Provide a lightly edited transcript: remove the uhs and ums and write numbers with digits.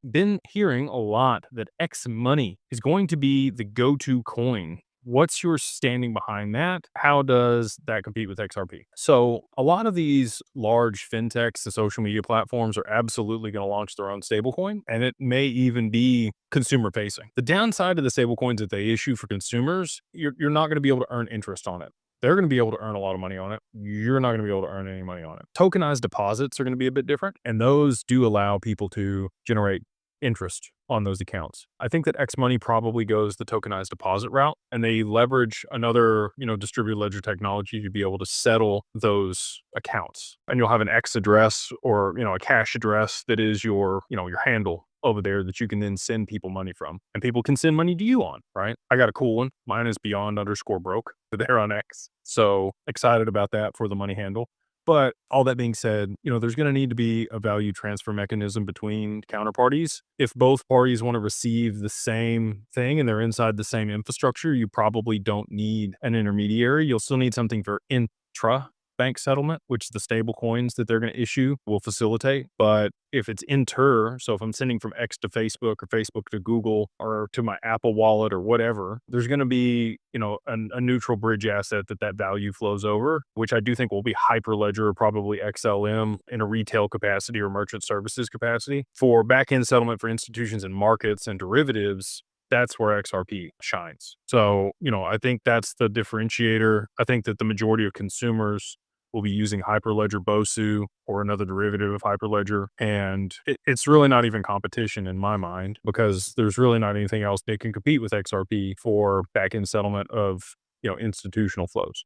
been hearing a lot that X money is going to be the go-to coin. What's your standing behind that? How does that compete with XRP? So, a lot of these large fintechs and social media platforms are absolutely going to launch their own stablecoin, and it may even be consumer facing. The downside of the stablecoins that they issue for consumers, you're not going to be able to earn interest on it. They're going to be able to earn a lot of money on it. You're not going to be able to earn any money on it. Tokenized deposits are going to be a bit different, and those do allow people to generate interest on those accounts. I think that X Money probably goes the tokenized deposit route, and they leverage another, distributed ledger technology to be able to settle those accounts. And you'll have an X address or, a cash address that is your handle over there that you can then send people money from, and people can send money to you on, right? I got a cool one. Mine is beyond_broke there on X. So excited about that for the money handle. But all that being said, there's going to need to be a value transfer mechanism between counterparties. If both parties want to receive the same thing and they're inside the same infrastructure, you probably don't need an intermediary. You'll still need something for intra bank settlement, which the stable coins that they're going to issue will facilitate. But if it's inter, so if I'm sending from X to Facebook or Facebook to Google or to my Apple wallet or whatever, there's going to be, a neutral bridge asset that value flows over, which I do think will be Hyperledger or probably XLM in a retail capacity or merchant services capacity. For back-end settlement for institutions and markets and derivatives, that's where XRP shines. So, I think that's the differentiator. I think that the majority of consumers will be using Hyperledger BOSU or another derivative of Hyperledger. And it's really not even competition in my mind, because there's really not anything else that can compete with XRP for back-end settlement of, institutional flows.